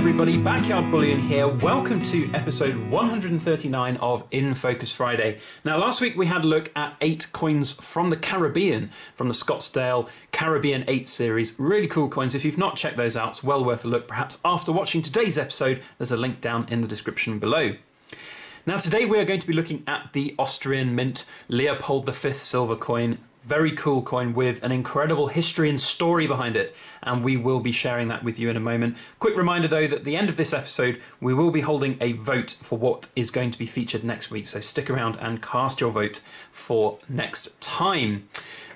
everybody, Backyard Bullion here. Welcome to episode 139 of In Focus Friday. Now, last week we had a look at 8 coins from the Caribbean, from the Scottsdale Caribbean 8 series. Really cool coins. If you've not checked those out, it's well worth a look. Perhaps after watching today's episode, there's a link down in the description below. Now, today we are going to be looking at the Austrian mint Leopold V silver coin. Very cool coin with an incredible history and story behind it, and we will be sharing that with you in a moment. Quick reminder though that at the end of this episode we will be holding a vote for what is going to be featured next week, so stick around and cast your vote for next time.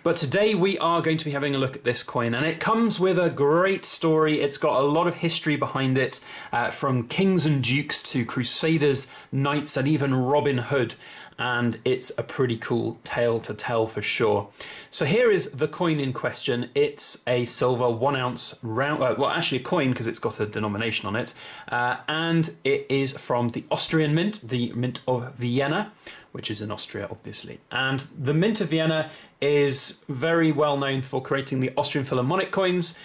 But today we are going to be having a look at this coin, and it comes with a great story. It's got a lot of history behind it, from kings and dukes to crusaders, knights, and even Robin Hood. And it's a pretty cool tale to tell for sure. So here is the coin in question. It's a silver 1 ounce round, well, actually a coin because it's got a denomination on it, and it is from the Austrian mint, the Mint of Vienna, which is in Austria, obviously. And the Mint of Vienna is very well known for creating the Austrian Philharmonic coins,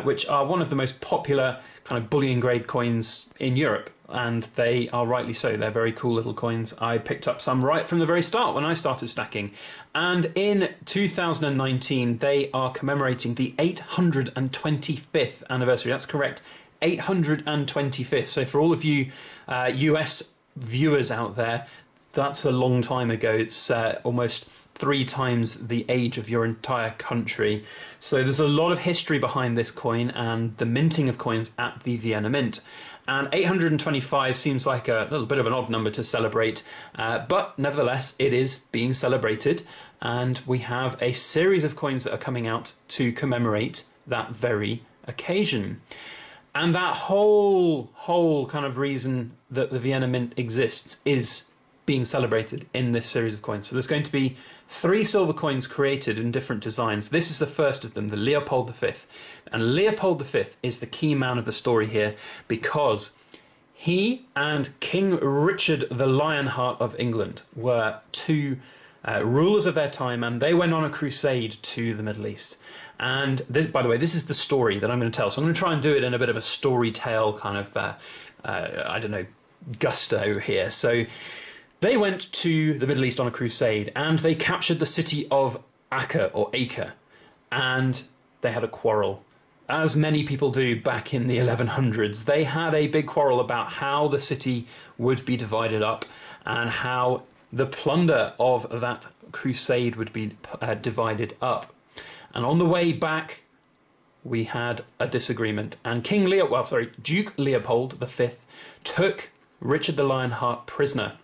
which are one of the most popular kind of bullion grade coins in Europe. And they are rightly so. They're very cool little coins. I picked up some right from the very start when I started stacking. And in 2019, they are commemorating the 825th anniversary. That's correct, 825th. So for all of you US viewers out there, that's a long time ago. It's almost 3 times the age of your entire country. So there's a lot of history behind this coin and the minting of coins at the Vienna Mint. And 825 seems like a little bit of an odd number to celebrate, but nevertheless it is being celebrated, and we have a series of coins that are coming out to commemorate that very occasion. And that whole kind of reason that the Vienna Mint exists is being celebrated in this series of coins. So there's going to be 3 silver coins created in different designs. This is the first of them, the Leopold V. And Leopold V is the key man of the story here because he and King Richard the Lionheart of England were 2 rulers of their time, and they went on a crusade to the Middle East. And this, by the way, this is the story that I'm going to tell. So I'm going to try and do it in a bit of a storytale kind of, I don't know, gusto here. So they went to the Middle East on a crusade, and they captured the city of Acre, and they had a quarrel. As many people do back in the 1100s, they had a big quarrel about how the city would be divided up and how the plunder of that crusade would be divided up. And on the way back, we had a disagreement, and Duke Leopold V took Richard the Lionheart prisoner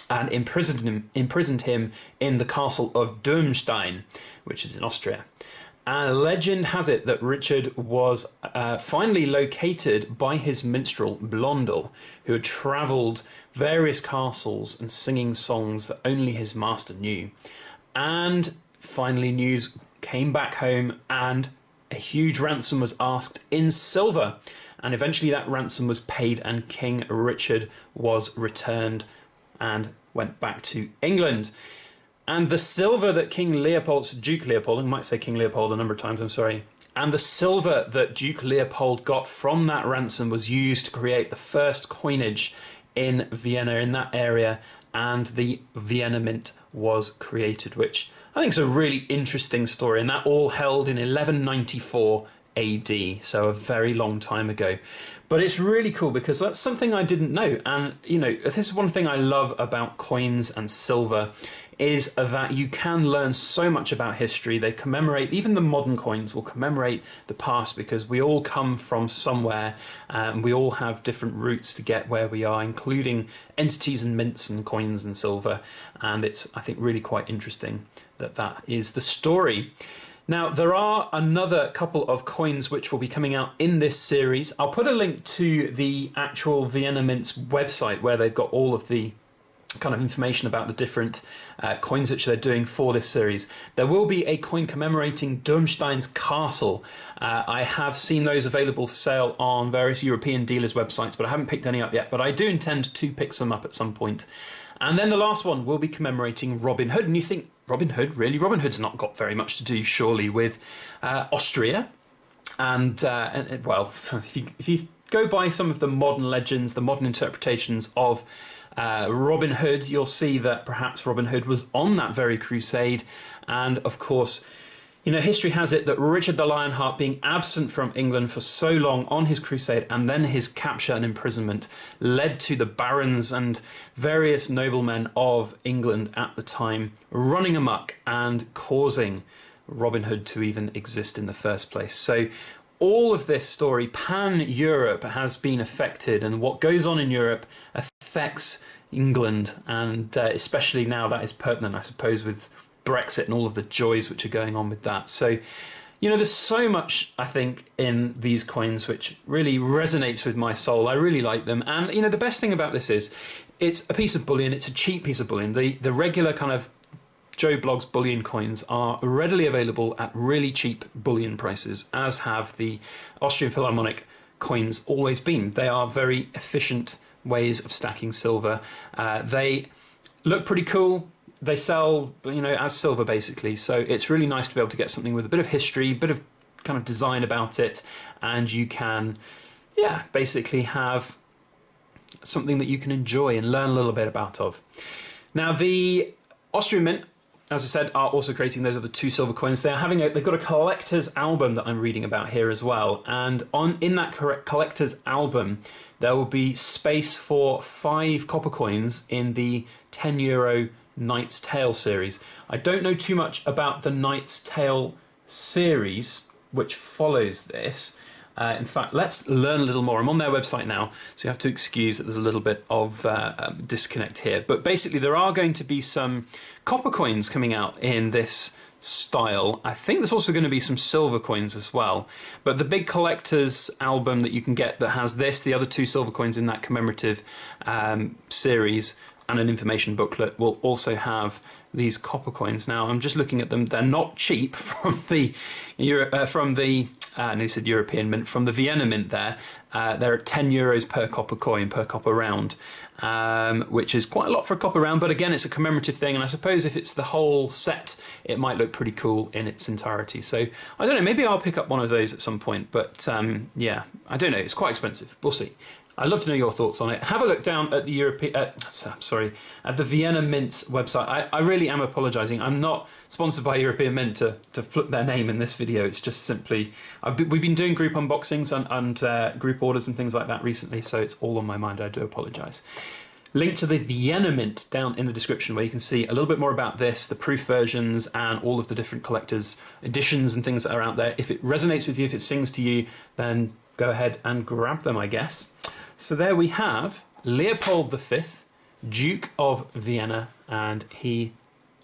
and imprisoned him in the castle of Dirmstein, which is in Austria. And legend has it that Richard was finally located by his minstrel Blondel, who had travelled various castles and singing songs that only his master knew. And finally news came back home, and a huge ransom was asked in silver. And eventually that ransom was paid, and King Richard was returned and went back to England. And the silver that Duke Leopold, I might say King Leopold a number of times, I'm sorry, and the silver that Duke Leopold got from that ransom was used to create the first coinage in Vienna, in that area, and the Vienna Mint was created, which I think is a really interesting story, and that all held in 1194 AD, so a very long time ago. But it's really cool because that's something I didn't know. And, you know, this is one thing I love about coins and silver, is that you can learn so much about history. They commemorate, even the modern coins will commemorate the past, because we all come from somewhere, and we all have different routes to get where we are, including entities and mints and coins and silver. And it's, I think, really quite interesting that that is the story. Now, there are another couple of coins which will be coming out in this series. I'll put a link to the actual Vienna Mint's website, where they've got all of the kind of information about the different coins which they're doing for this series. There will be a coin commemorating Dirmstein's castle. I have seen those available for sale on various European dealers' websites, but I haven't picked any up yet. But I do intend to pick some up at some point. And then the last one will be commemorating Robin Hood. And you think, Robin Hood? Really? Robin Hood's not got very much to do, surely, with Austria. And well, if you go by some of the modern legends, the modern interpretations of Robin Hood, you'll see that perhaps Robin Hood was on that very crusade. And of course, you know, history has it that Richard the Lionheart, being absent from England for so long on his crusade and then his capture and imprisonment, led to the barons and various noblemen of England at the time running amok and causing Robin Hood to even exist in the first place. So all of this story, pan-Europe, has been affected, and what goes on in Europe affects England, and especially now that is pertinent, I suppose, with Brexit and all of the joys which are going on with that. So, you know, there's so much, I think, in these coins which really resonates with my soul. I really like them. And, you know, the best thing about this is it's a piece of bullion. It's a cheap piece of bullion. The regular kind of Joe Blogs bullion coins are readily available at really cheap bullion prices, as have the Austrian Philharmonic coins always been. They are very efficient ways of stacking silver. They look pretty cool. They sell, you know, as silver basically. So it's really nice to be able to get something with a bit of history, a bit of kind of design about it, and you can, yeah, basically have something that you can enjoy and learn a little bit about of. Now, the Austrian Mint, as I said, are also creating those other 2 silver coins. They've got a collector's album that I'm reading about here as well. And in that collector's album, there will be space for 5 copper coins in the €10 Knight's Tale series. I don't know too much about the Knight's Tale series, which follows this. In fact, let's learn a little more. I'm on their website now, so you have to excuse that there's a little bit of disconnect here. But basically, there are going to be some copper coins coming out in this style. I think there's also going to be some silver coins as well. But the big collector's album that you can get that has this, the other 2 silver coins in that commemorative series, and an information booklet will also have these copper coins. Now, I'm just looking at them. They're not cheap from the I nearly said European Mint, from the Vienna Mint there. They're at €10 per copper coin, per copper round, which is quite a lot for a copper round. But again, it's a commemorative thing. And I suppose if it's the whole set, it might look pretty cool in its entirety. So I don't know, maybe I'll pick up one of those at some point. But yeah, I don't know. It's quite expensive. We'll see. I'd love to know your thoughts on it. Have a look down at the at the Vienna Mint's website. I really am apologising. I'm not sponsored by European Mint to put their name in this video. It's just simply we've been doing group unboxings and group orders and things like that recently, so it's all on my mind. I do apologise. Link to the Vienna Mint down in the description, where you can see a little bit more about this, the proof versions, and all of the different collector's editions and things that are out there. If it resonates with you, if it sings to you, then go ahead and grab them, I guess. So there we have Leopold V, Duke of Vienna, and he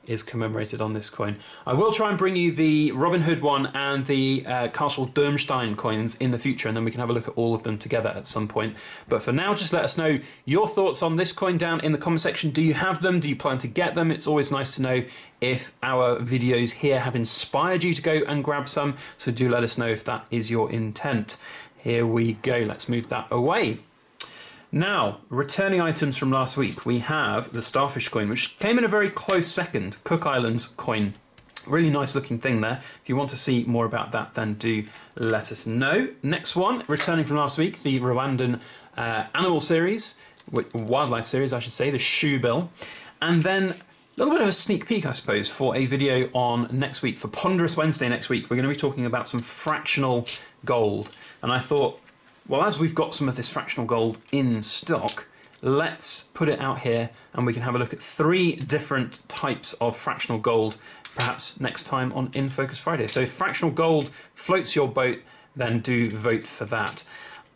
is commemorated on this coin. I will try and bring you the Robin Hood one and the Castle Durmstein coins in the future, and then we can have a look at all of them together at some point. But for now, just let us know your thoughts on this coin down in the comment section. Do you have them? Do you plan to get them? It's always nice to know if our videos here have inspired you to go and grab some, so do let us know if that is your intent. Here we go. Let's move that away. Now, returning items from last week, we have the Starfish coin, which came in a very close second, Cook Islands coin. Really nice looking thing there. If you want to see more about that, then do let us know. Next one, returning from last week, the Rwandan animal series, wildlife series, I should say, the shoe bill. And then a little bit of a sneak peek, I suppose, for a video on next week, for Ponderous Wednesday next week. We're going to be talking about some fractional gold. And I thought, well, as we've got some of this fractional gold in stock, let's put it out here and we can have a look at 3 different types of fractional gold, perhaps next time on In Focus Friday. So if fractional gold floats your boat, then do vote for that.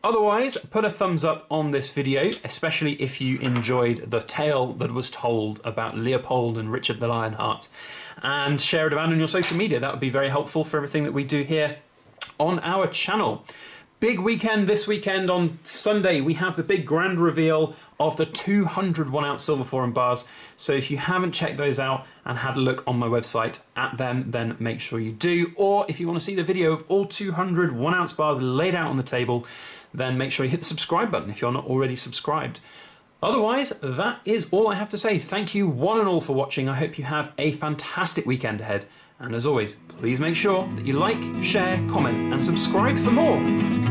Otherwise, put a thumbs up on this video, especially if you enjoyed the tale that was told about Leopold and Richard the Lionheart, and share it around on your social media. That would be very helpful for everything that we do here on our channel. Big weekend this weekend. On Sunday we have the big grand reveal of the 200 1-ounce silver foreign bars. So if you haven't checked those out and had a look on my website at them, then make sure you do. Or if you want to see the video of all 200 1-ounce bars laid out on the table, then make sure you hit the subscribe button if you're not already subscribed. Otherwise, that is all I have to say. Thank you one and all for watching. I hope you have a fantastic weekend ahead. And as always, please make sure that you like, share, comment and subscribe for more.